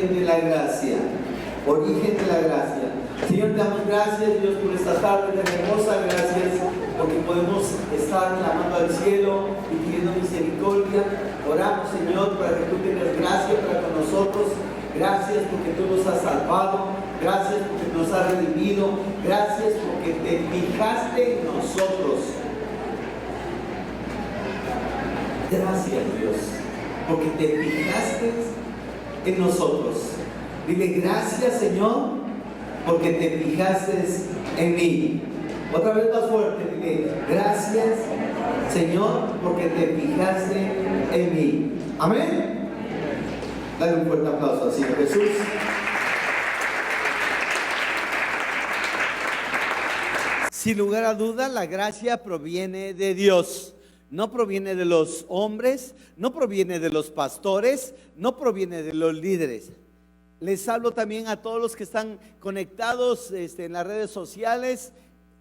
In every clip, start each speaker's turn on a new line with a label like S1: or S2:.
S1: origen de la gracia. Origen de la gracia. Señor, te damos gracias, Dios, por esta tarde tan hermosa. Gracias porque podemos estar clamando al cielo y pidiendo misericordia. Oramos, Señor, para que tú tengas gracia para con nosotros. Gracias porque tú nos has salvado. Gracias porque nos has redimido. Gracias porque te fijaste en nosotros. Gracias, Dios, porque te fijaste en nosotros. Dile gracias, Señor, porque te fijaste en mí. Otra vez más fuerte, dile gracias, Señor, porque te fijaste en mí. Amén. Dale un fuerte aplauso al Señor Jesús. Sin lugar a duda, la gracia proviene de Dios. No proviene de los hombres, no proviene de los pastores, no proviene de los líderes. Les hablo también a todos los que están conectados en las redes sociales.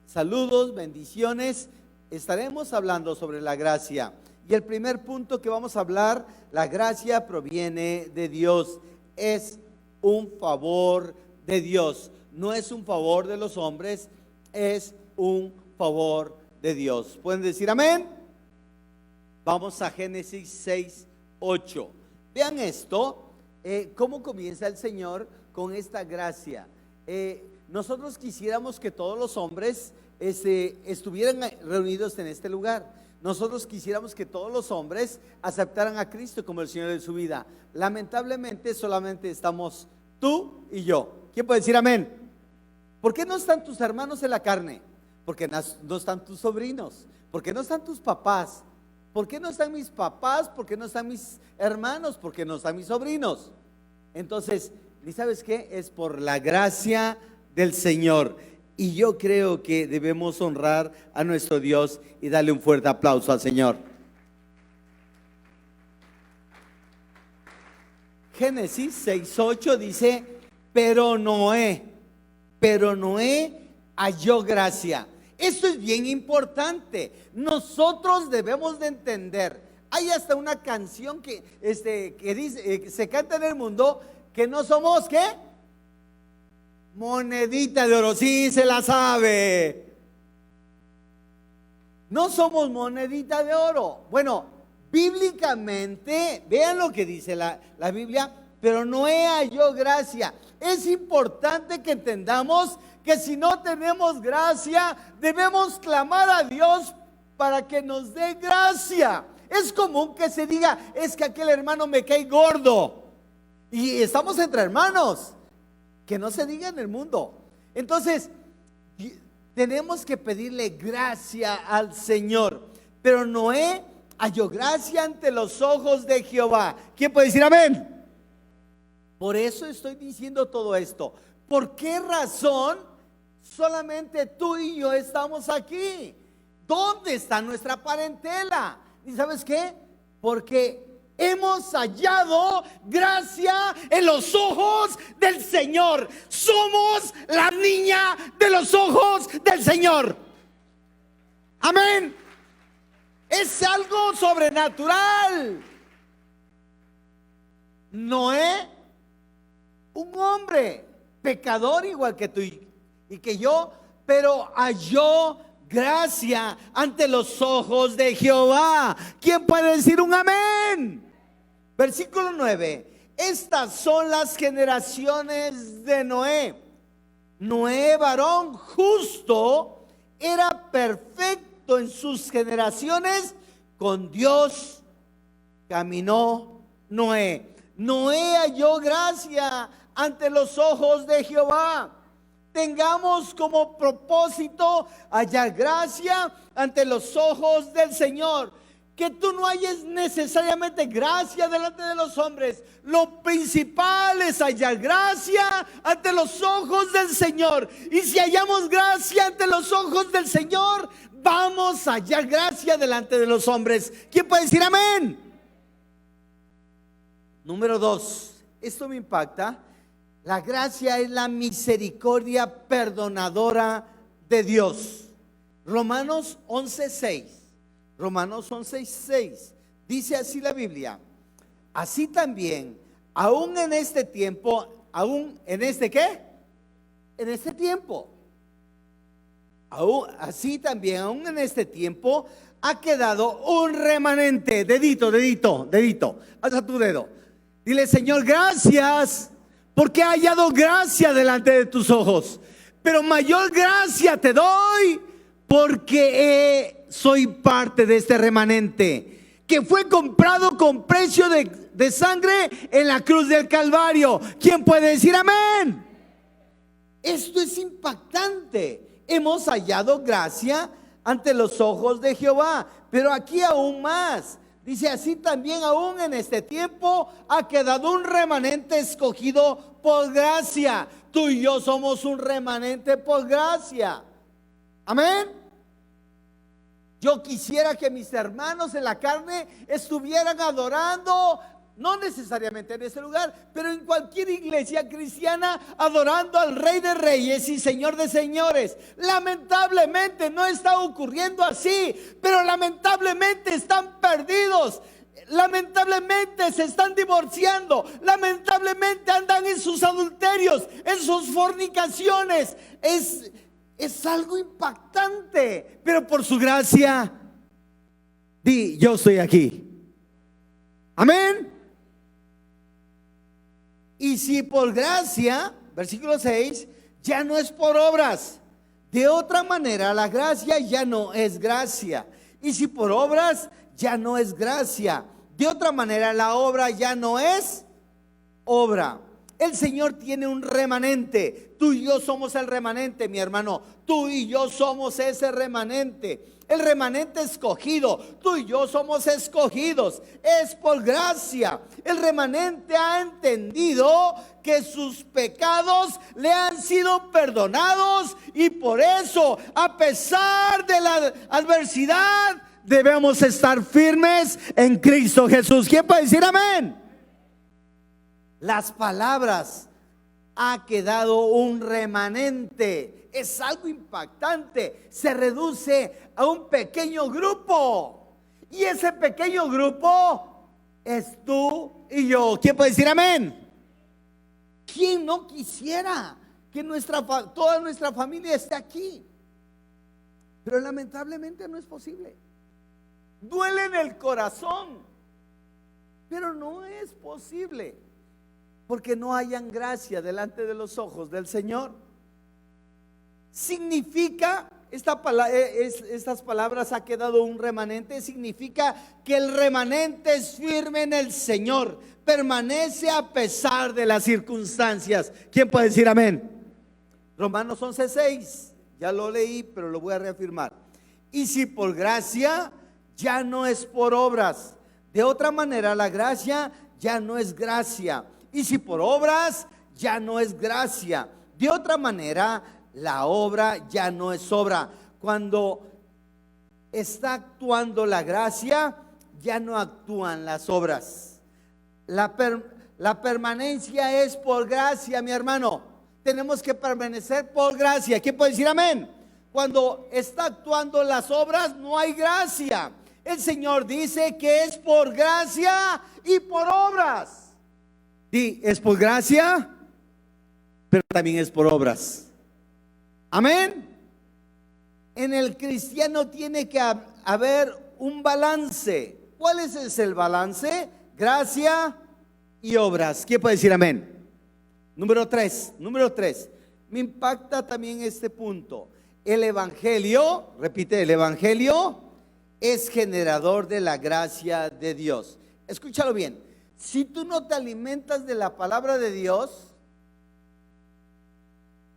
S1: Saludos, bendiciones. Estaremos hablando sobre la gracia. Y el primer punto que vamos a hablar, la gracia proviene de Dios. Es un favor de Dios. No es un favor de los hombres, es un favor de Dios. ¿Pueden decir amén? Vamos a Génesis 6, 8. Vean esto, cómo comienza el Señor con esta gracia. Nosotros quisiéramos que todos los hombres estuvieran reunidos en este lugar. Nosotros quisiéramos que todos los hombres aceptaran a Cristo como el Señor de su vida. Lamentablemente solamente estamos tú y yo. ¿Quién puede decir amén? ¿Por qué no están tus hermanos en la carne? Porque no están tus sobrinos. ¿Por qué no están tus papás? ¿Por qué no están mis papás? ¿Por qué no están mis hermanos? ¿Por qué no están mis sobrinos? Entonces, ¿y sabes qué? Es por la gracia del Señor. Y yo creo que debemos honrar a nuestro Dios y darle un fuerte aplauso al Señor. Génesis 6:8 dice, pero Noé halló gracia. Esto es bien importante. Nosotros debemos de entender. Hay hasta una canción que dice, se canta en el mundo, que no somos, ¿qué? Monedita de oro. Sí, se la sabe. No somos monedita de oro. Bueno, bíblicamente, vean lo que dice la Biblia, pero Noé halló gracia. Es importante que entendamos que si no tenemos gracia, debemos clamar a Dios para que nos dé gracia. Es común que se diga, es que aquel hermano me cae gordo. Y estamos entre hermanos, que no se diga en el mundo. Entonces, tenemos que pedirle gracia al Señor. Pero Noé halló gracia ante los ojos de Jehová. ¿Quién puede decir amén? Por eso estoy diciendo todo esto. ¿Por qué razón solamente tú y yo estamos aquí? ¿Dónde está nuestra parentela? ¿Y sabes qué? Porque hemos hallado gracia en los ojos del Señor. Somos la niña de los ojos del Señor. Amén. Es algo sobrenatural. Noé, un hombre pecador igual que tú y que yo, pero halló gracia ante los ojos de Jehová. ¿Quién puede decir un amén? Versículo 9. Estas son las generaciones de Noé. Noé, varón justo, era perfecto en sus generaciones. Con Dios caminó Noé. Noé halló gracia ante los ojos de Jehová. Tengamos como propósito hallar gracia ante los ojos del Señor. Que tú no halles necesariamente gracia delante de los hombres. Lo principal es hallar gracia ante los ojos del Señor. Y si hallamos gracia ante los ojos del Señor, vamos a hallar gracia delante de los hombres. ¿Quién puede decir amén? Número 2. Esto me impacta. La gracia es la misericordia perdonadora de Dios. Romanos 11:6. Romanos 11:6. Dice así la Biblia: así también Aún en este tiempo, aún en este ¿qué? En este tiempo. Aún, así también, aún en este tiempo, ha quedado un remanente. Dedito, dedito, dedito. Alza tu dedo. Dile: Señor, gracias, porque he hallado gracia delante de tus ojos. Pero mayor gracia te doy, porque soy parte de este remanente, que fue comprado con precio de sangre en la cruz del Calvario. ¿Quién puede decir amén? Esto es impactante. Hemos hallado gracia ante los ojos de Jehová. Pero aquí aún más. Dice: así también aún en este tiempo ha quedado un remanente escogido por gracia. Tú y yo somos un remanente por gracia. Amén. Yo quisiera que mis hermanos en la carne estuvieran adorando, no necesariamente en ese lugar, pero en cualquier iglesia cristiana, adorando al Rey de Reyes y Señor de Señores. Lamentablemente no está ocurriendo así, pero lamentablemente están perdidos. Lamentablemente se están divorciando. Lamentablemente andan en sus adulterios, en sus fornicaciones. Es algo impactante, pero por su gracia, di: yo estoy aquí. Amén. Y si por gracia, versículo 6, ya no es por obras. De otra manera, la gracia ya no es gracia. Y si por obras, ya no es gracia. De otra manera, la obra ya no es obra. El Señor tiene un remanente. Tú y yo somos el remanente, mi hermano. Tú y yo somos ese remanente. El remanente escogido. Tú y yo somos escogidos. Es por gracia. El remanente ha entendido que sus pecados le han sido perdonados, y por eso, a pesar de la adversidad, debemos estar firmes en Cristo Jesús. ¿Quién puede decir amén? Las palabras: ha quedado un remanente, es algo impactante. Se reduce a un pequeño grupo, y ese pequeño grupo es tú y yo. ¿Quién puede decir amén? ¿Quién no quisiera que toda nuestra familia esté aquí? Pero lamentablemente no es posible. Duele en el corazón, pero no es posible, porque no hayan gracia delante de los ojos del Señor. Significa, estas palabras: ha quedado un remanente, significa que el remanente es firme en el Señor, permanece a pesar de las circunstancias. ¿Quién puede decir amén? Romanos 11:6, ya lo leí, pero lo voy a reafirmar. Y si por gracia, ya no es por obras. De otra manera, la gracia ya no es gracia. Y si por obras, ya no es gracia. De otra manera, la obra ya no es obra. Cuando está actuando la gracia, ya no actúan las obras. La permanencia es por gracia, mi hermano. Tenemos que permanecer por gracia. ¿Quién puede decir amén? Cuando está actuando las obras, no hay gracia. El Señor dice que es por gracia y por obras. Sí, es por gracia, pero también es por obras. Amén. En el cristiano tiene que haber un balance. ¿Cuál es el balance? Gracia y obras. ¿Quién puede decir amén? Número 3. Me impacta también este punto. El evangelio, repite, el evangelio es generador de la gracia de Dios. Escúchalo bien. Si tú no te alimentas de la palabra de Dios,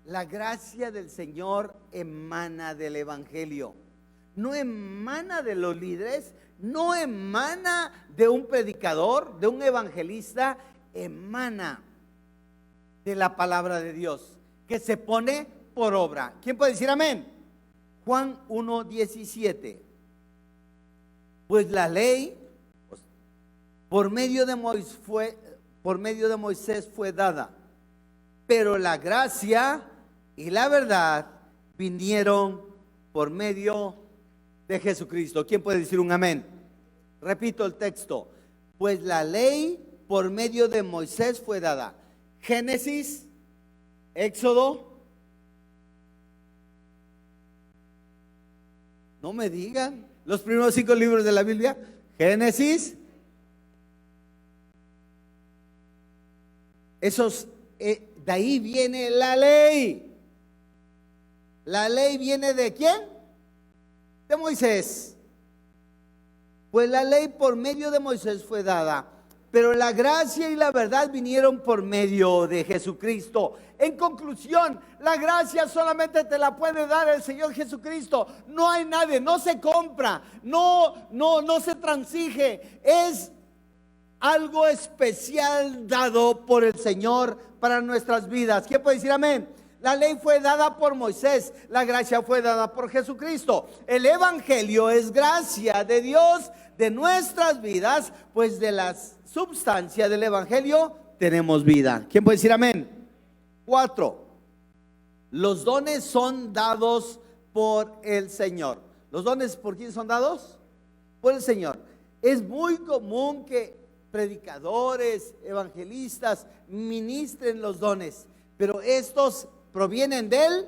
S1: la gracia del Señor emana del evangelio. No emana de los líderes, no emana de un predicador, de un evangelista, emana de la palabra de Dios, que se pone por obra. ¿Quién puede decir amén? Juan 1:17. Pues la ley por medio de Moisés fue dada, pero la gracia y la verdad vinieron por medio de Jesucristo. ¿Quién puede decir un amén? Repito el texto. Pues la ley por medio de Moisés fue dada. Génesis, Éxodo. No me digan. Los primeros 5 libros de la Biblia. Génesis. Esos, de ahí viene la ley. La ley viene ¿de quién? De Moisés. Pues la ley por medio de Moisés fue dada, pero la gracia y la verdad vinieron por medio de Jesucristo. En conclusión, la gracia solamente te la puede dar el Señor Jesucristo. No hay nadie, no se compra, no se transige. Es algo especial dado por el Señor para nuestras vidas. ¿Quién puede decir amén? La ley fue dada por Moisés, la gracia fue dada por Jesucristo. El evangelio es gracia de Dios de nuestras vidas, pues de la substancia del evangelio tenemos vida. ¿Quién puede decir amén? 4. Los dones son dados por el Señor. ¿Los dones por quién son dados? Por el Señor. Es muy común que predicadores, evangelistas ministren los dones, pero estos provienen del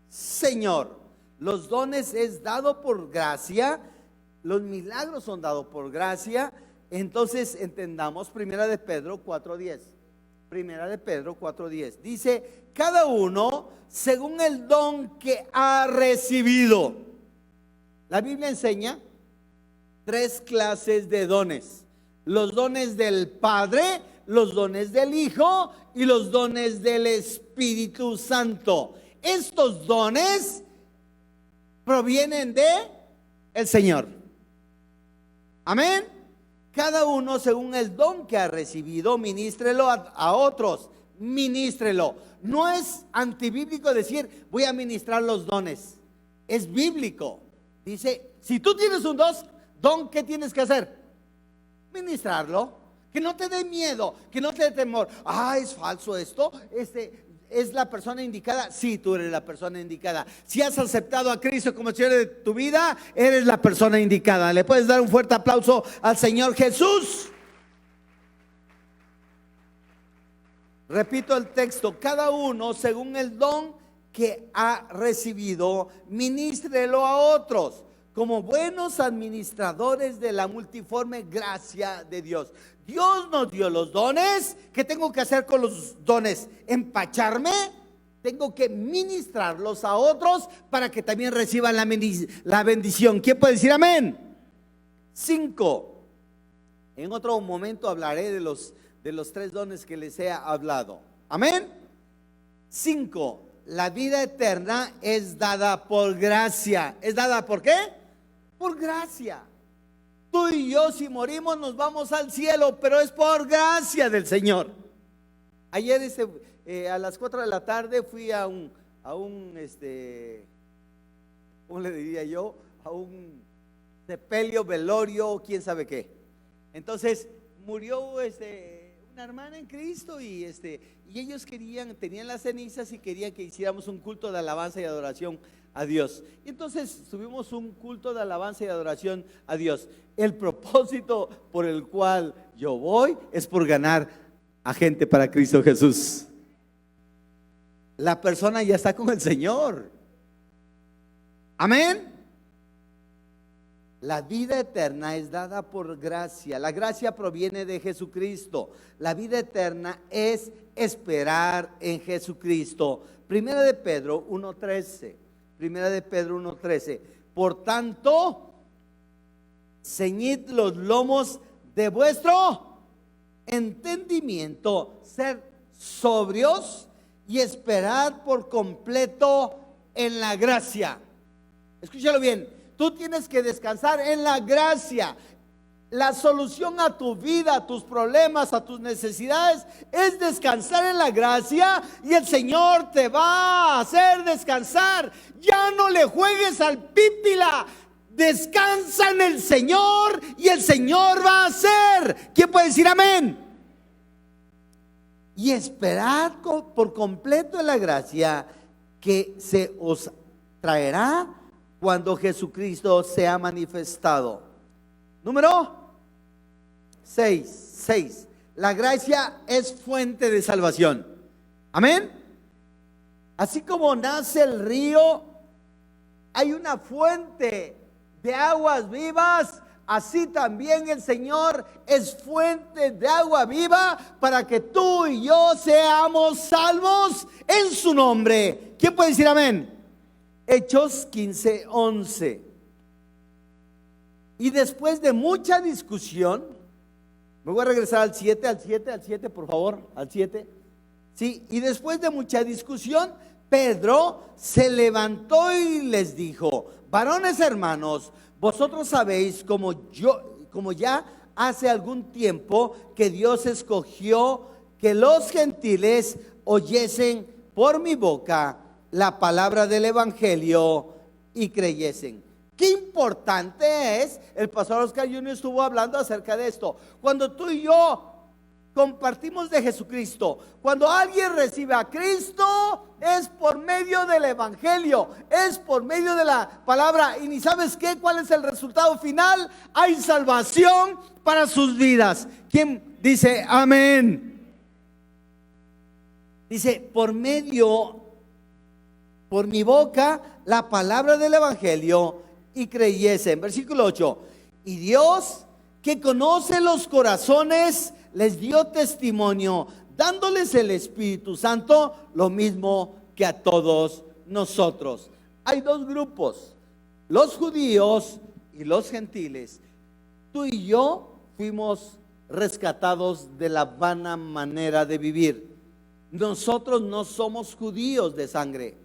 S1: Señor. Los dones es dado por gracia, los milagros son dados por gracia. Entonces entendamos Primera de Pedro 4:10. Primera de Pedro 4:10 dice: cada uno según el don que ha recibido. La Biblia enseña 3 clases de dones: los dones del Padre, los dones del Hijo y los dones del Espíritu Santo. Estos dones provienen de el Señor. Amén. Cada uno según el don que ha recibido, ministrelo a otros. Ministrelo. No es antibíblico decir voy a ministrar los dones. Es bíblico. Dice, si tú tienes un don, ¿qué tienes que hacer? Ministrarlo. Que no te dé miedo, que no te dé temor. Es falso esto. ¿Es la persona indicada? Sí, tú eres la persona indicada. Si has aceptado a Cristo como Señor de tu vida, eres la persona indicada. ¿Le puedes dar un fuerte aplauso al Señor Jesús? Repito el texto: cada uno según el don que ha recibido, ministrelo a otros, como buenos administradores de la multiforme gracia de Dios. Dios nos dio los dones. ¿Qué tengo que hacer con los dones? ¿Empacharme? Tengo que ministrarlos a otros para que también reciban la bendición. ¿Quién puede decir amén? 5. En otro momento hablaré de los 3 dones que les he hablado. Amén. 5. La vida eterna es dada por gracia. ¿Es dada por qué? Por gracia. Tú y yo, si morimos, nos vamos al cielo, pero es por gracia del Señor. Ayer a las 4 de la tarde fui a un ¿cómo le diría yo? A un sepelio, velorio, quién sabe qué. Entonces murió una hermana en Cristo y ellos tenían las cenizas y querían que hiciéramos un culto de alabanza y adoración a Dios. Y entonces tuvimos un culto de alabanza y adoración a Dios. El propósito por el cual yo voy es por ganar a gente para Cristo Jesús. La persona ya está con el Señor. Amén. La vida eterna es dada por gracia. La gracia proviene de Jesucristo. La vida eterna es esperar en Jesucristo. Primera de Pedro 1:13. Primera de Pedro 1:13. Por tanto, ceñid los lomos de vuestro entendimiento, ser sobrios y esperad por completo en la gracia. Escúchalo bien. Tú tienes que descansar en la gracia. La solución a tu vida, a tus problemas, a tus necesidades es descansar en la gracia, y el Señor te va a hacer descansar. Ya no le juegues al pípila. Descansa en el Señor y el Señor va a hacer. ¿Quién puede decir amén? Y esperad por completo en la gracia que se os traerá cuando Jesucristo sea manifestado. Número 6. La gracia es fuente de salvación. Amén. Así como nace el río, hay una fuente de aguas vivas. Así también el Señor es fuente de agua viva para que tú y yo seamos salvos en su nombre. ¿Quién puede decir amén? Hechos 15:11. Y después de mucha discusión, me voy a regresar al 7, por favor, al 7. Sí, y después de mucha discusión, Pedro se levantó y les dijo: varones hermanos, vosotros sabéis como ya hace algún tiempo que Dios escogió que los gentiles oyesen por mi boca la palabra del evangelio y creyesen. Qué importante es. El pastor Oscar Junior estuvo hablando acerca de esto. Cuando tú y yo compartimos de Jesucristo, cuando alguien recibe a Cristo, es por medio del evangelio, es por medio de la palabra. Y ni sabes qué, cuál es el resultado final. Hay salvación para sus vidas. ¿Quién dice amén? Dice: por mi boca la palabra del evangelio y creyesen. Versículo 8. Y Dios, que conoce los corazones, les dio testimonio, dándoles el Espíritu Santo, lo mismo que a todos nosotros. Hay dos grupos: los judíos y los gentiles. Tú y yo fuimos rescatados de la vana manera de vivir. Nosotros no somos judíos de sangre.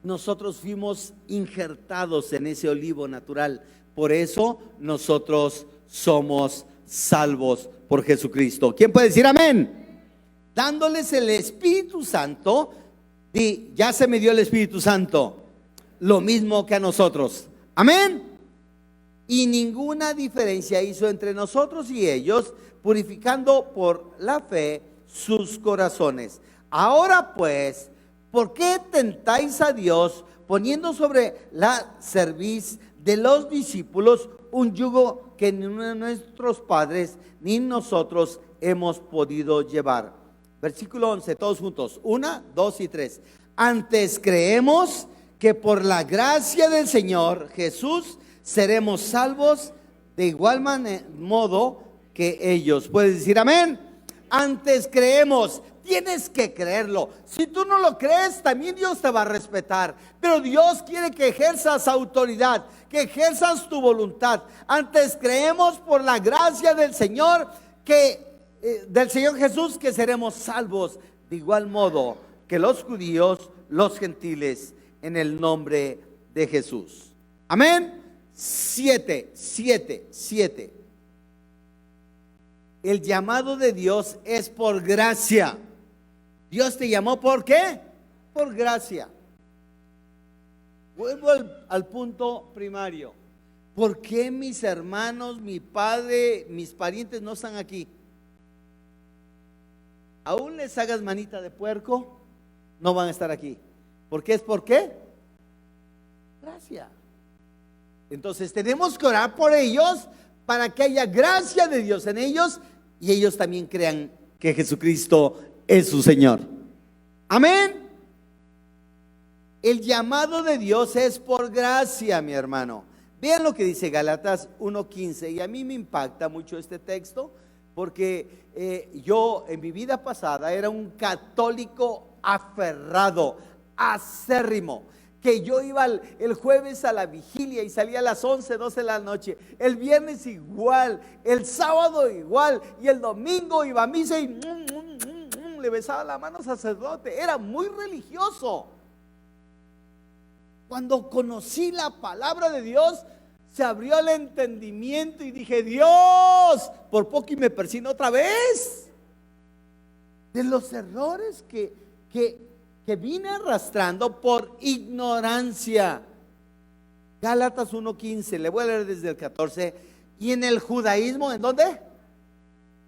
S1: Nosotros fuimos injertados en ese olivo natural. Por eso nosotros somos salvos por Jesucristo. ¿Quién puede decir amén? Dándoles el Espíritu Santo. Y ya se me dio el Espíritu Santo, lo mismo que a nosotros. Amén. Y ninguna diferencia hizo entre nosotros y ellos, purificando por la fe sus corazones. Ahora pues, ¿por qué tentáis a Dios poniendo sobre la cerviz de los discípulos un yugo que ni nuestros padres ni nosotros hemos podido llevar? Versículo 11, todos juntos, 1, 2 y 3. Antes creemos que por la gracia del Señor Jesús seremos salvos de igual modo que ellos. ¿Puedes decir amén? Antes creemos. Tienes que creerlo. Si tú no lo crees, también Dios te va a respetar. Pero Dios quiere que ejerzas autoridad, que ejerzas tu voluntad. Antes creemos por la gracia del Señor, del Señor Jesús, que seremos salvos de igual modo que los judíos, los gentiles, en el nombre de Jesús. Amén. 7. El llamado de Dios es por gracia. Dios te llamó, ¿por qué? Por gracia. Vuelvo al punto primario. ¿Por qué mis hermanos, mi padre, mis parientes no están aquí? Aún les hagas manita de puerco, no van a estar aquí. ¿Por qué? ¿Por qué? Gracia. Entonces tenemos que orar por ellos para que haya gracia de Dios en ellos y ellos también crean que Jesucristo es su Señor. Amén. El llamado de Dios es por gracia, mi hermano. Vean lo que dice Gálatas 1:15. Y a mí me impacta mucho este texto porque yo en mi vida pasada era un católico aferrado, acérrimo, que yo iba el jueves a la vigilia y salía a las 11, 12 de la noche, el viernes igual, el sábado igual, y el domingo iba a misa y le besaba la mano al sacerdote. Era muy religioso. Cuando conocí la palabra de Dios, se abrió el entendimiento y dije: Dios, por poco y me persino otra vez de los errores que vine arrastrando por ignorancia. Gálatas 1:15, le voy a leer desde el 14. Y en el judaísmo, ¿en dónde?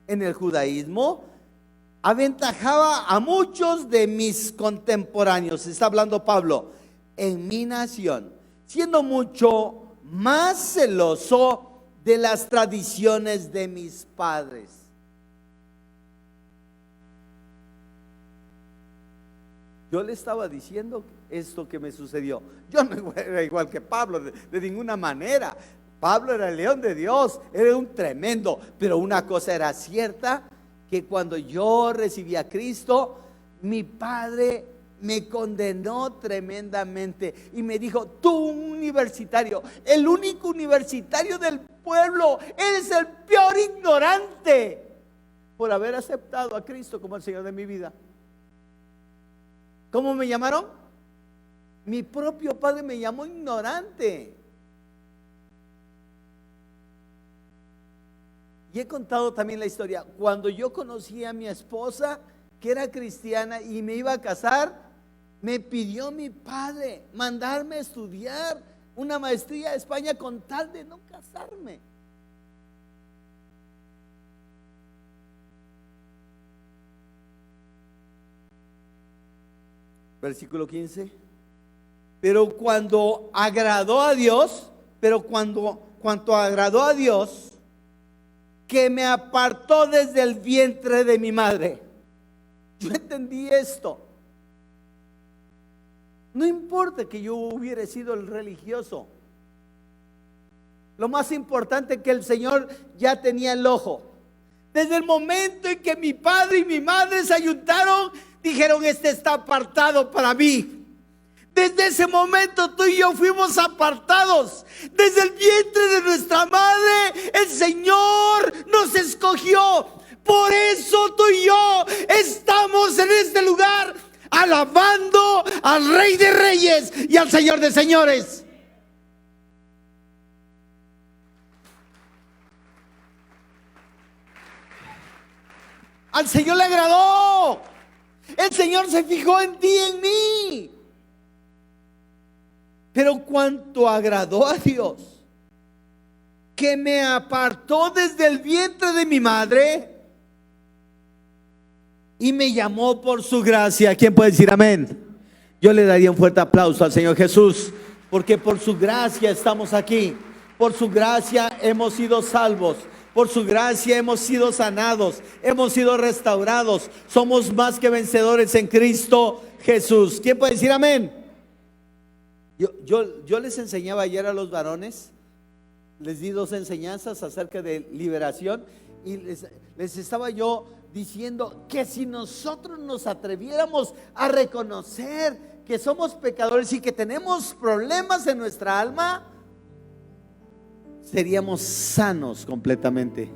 S1: En el judaísmo aventajaba a muchos de mis contemporáneos, está hablando Pablo, en mi nación, siendo mucho más celoso de las tradiciones de mis padres. Yo le estaba diciendo esto que me sucedió. Yo no era igual que Pablo, de ninguna manera. Pablo era el león de Dios, era un tremendo. Pero una cosa era cierta, que cuando yo recibí a Cristo, mi padre me condenó tremendamente y me dijo: tú, un universitario, el único universitario del pueblo, eres el peor ignorante por haber aceptado a Cristo como el Señor de mi vida. ¿Cómo me llamaron? Mi propio padre me llamó ignorante. Y he contado también la historia. Cuando yo conocí a mi esposa, que era cristiana, y me iba a casar, me pidió mi padre mandarme a estudiar una maestría a España con tal de no casarme. Versículo 15. Pero cuando agradó a Dios, cuanto agradó a Dios, que me apartó desde el vientre de mi madre. Yo entendí esto. No importa que yo hubiera sido el religioso. Lo más importante es que el Señor ya tenía el ojo. Desde el momento en que mi padre y mi madre se ayuntaron, dijeron: este está apartado para mí. Desde ese momento tú y yo fuimos apartados. Desde el vientre de nuestra madre, el Señor nos escogió. Por eso tú y yo estamos en este lugar, alabando al Rey de Reyes y al Señor de Señores. Al Señor le agradó. El Señor se fijó en ti y en mí. Pero cuanto agradó a Dios, que me apartó desde el vientre de mi madre y me llamó por su gracia. ¿Quién puede decir amén? Yo le daría un fuerte aplauso al Señor Jesús, porque por su gracia estamos aquí. Por su gracia hemos sido salvos. Por su gracia hemos sido sanados, hemos sido restaurados. Somos más que vencedores en Cristo Jesús. ¿Quién puede decir amén? Yo les enseñaba ayer a los varones, les di 2 enseñanzas acerca de liberación, y les estaba yo diciendo que si nosotros nos atreviéramos a reconocer que somos pecadores y que tenemos problemas en nuestra alma, seríamos sanos completamente.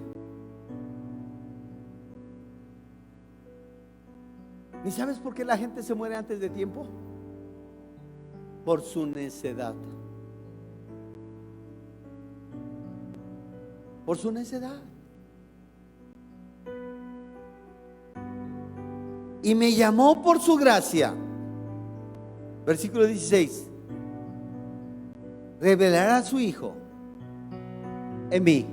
S1: ¿Y sabes por qué la gente se muere antes de tiempo? Por su necedad. Por su necedad. Y me llamó por su gracia. Versículo 16. Revelará a su Hijo en mí.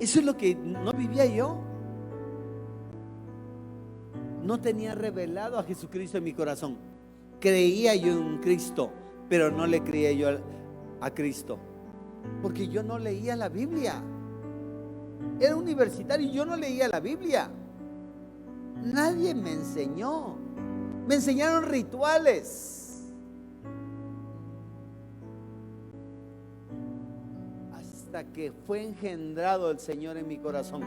S1: Eso es lo que no vivía yo. No tenía revelado a Jesucristo en mi corazón. Creía yo en Cristo, pero no le creía yo a Cristo, porque yo no leía la Biblia. Era universitario y yo no leía la Biblia. Nadie me enseñó. Me enseñaron rituales. Hasta que fue engendrado el Señor en mi corazón.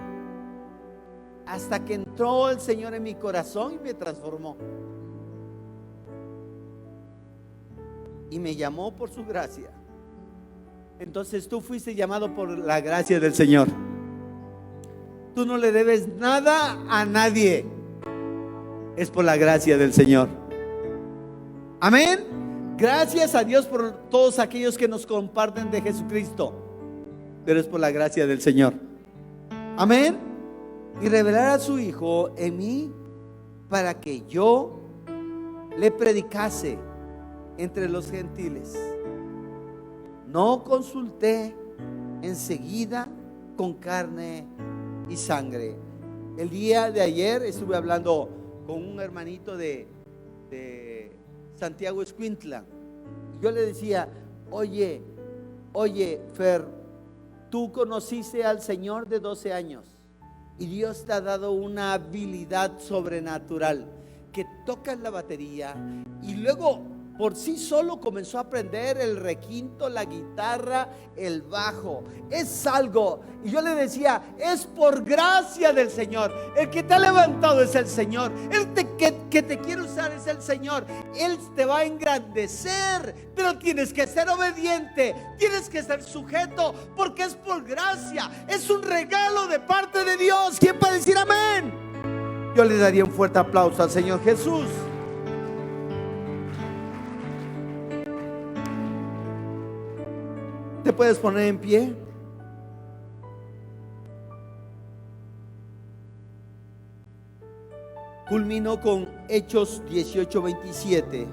S1: Hasta que entró el Señor en mi corazón y me transformó. Y me llamó por su gracia. Entonces tú fuiste llamado por la gracia del Señor. Tú no le debes nada a nadie. Es por la gracia del Señor. Amén. Gracias a Dios por todos aquellos que nos comparten de Jesucristo, pero es por la gracia del Señor. Amén. Y revelar a su Hijo en mí, para que yo le predicase entre los gentiles. No consulté enseguida con carne y sangre. El día de ayer estuve hablando con un hermanito de Santiago Escuintla. Yo le decía: oye, Fer, tú conociste al Señor de 12 años y Dios te ha dado una habilidad sobrenatural que tocas la batería y luego por sí solo comenzó a aprender el requinto, la guitarra, el bajo. Es algo, y yo le decía, es por gracia del Señor. El que te ha levantado es el Señor. Que te quiere usar es el Señor. Él te va a engrandecer, pero tienes que ser obediente, tienes que ser sujeto, porque es por gracia, es un regalo de parte de Dios. ¿Quién puede decir amén? Yo le daría un fuerte aplauso al Señor Jesús. ¿Te puedes poner en pie? Culminó con Hechos 18:27.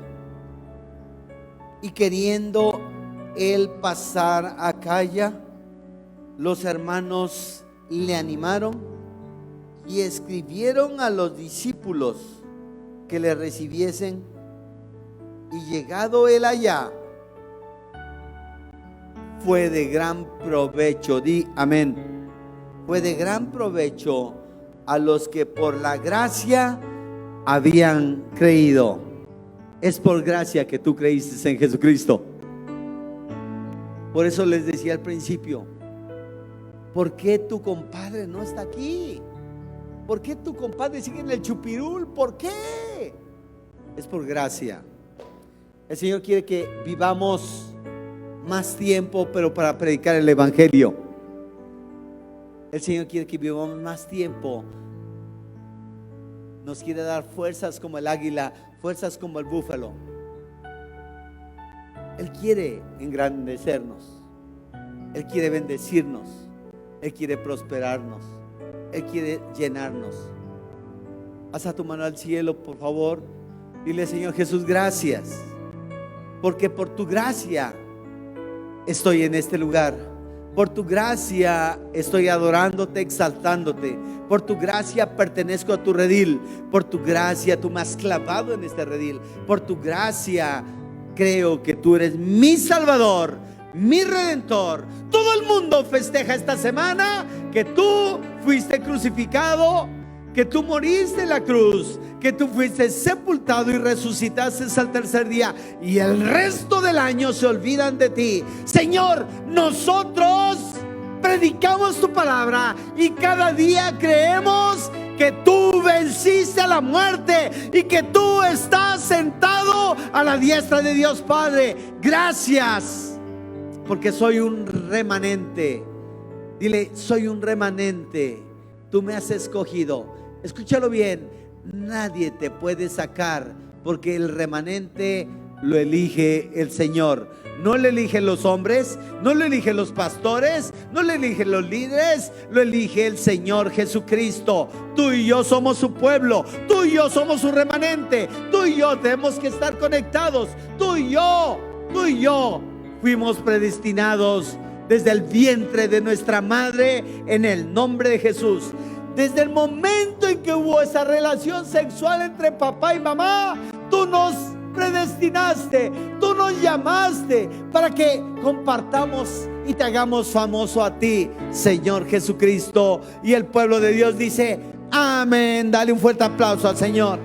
S1: Y queriendo él pasar a Acaya, los hermanos le animaron y escribieron a los discípulos que le recibiesen. Y llegado él allá, fue de gran provecho, di amén, fue de gran provecho a los que por la gracia habían creído. Es por gracia que tú creíste en Jesucristo. Por eso les decía al principio, ¿por qué tu compadre no está aquí? ¿Por qué tu compadre sigue en el chupirul? ¿Por qué? Es por gracia. El Señor quiere que vivamos más tiempo, pero para predicar el evangelio. El Señor quiere que vivamos más tiempo. Nos quiere dar fuerzas como el águila, fuerzas como el búfalo. Él quiere engrandecernos, Él quiere bendecirnos, Él quiere prosperarnos, Él quiere llenarnos. Alza tu mano al cielo, por favor. Dile: Señor Jesús, gracias, porque por tu gracia estoy en este lugar. Por tu gracia estoy adorándote, exaltándote. Por tu gracia pertenezco a tu redil. Por tu gracia tú me has clavado en este redil. Por tu gracia creo que tú eres mi Salvador, mi Redentor. Todo el mundo festeja esta semana que tú fuiste crucificado, que tú moriste en la cruz, que tú fuiste sepultado y resucitaste al tercer día, y el resto del año se olvidan de ti. Señor, nosotros predicamos tu palabra y cada día creemos que tú venciste a la muerte y que tú estás sentado a la diestra de Dios Padre. Gracias, porque soy un remanente. Dile: soy un remanente. Tú me has escogido. Escúchalo bien, nadie te puede sacar, porque el remanente lo elige el Señor. No lo eligen los hombres, no lo eligen los pastores, no lo eligen los líderes, lo elige el Señor Jesucristo. Tú y yo somos su pueblo, tú y yo somos su remanente, tú y yo tenemos que estar conectados. Tú y yo fuimos predestinados desde el vientre de nuestra madre en el nombre de Jesús. Desde el momento en que hubo esa relación sexual entre papá y mamá, tú nos predestinaste, tú nos llamaste para que compartamos y te hagamos famoso a ti, Señor Jesucristo. Y el pueblo de Dios dice: amén. Dale un fuerte aplauso al Señor.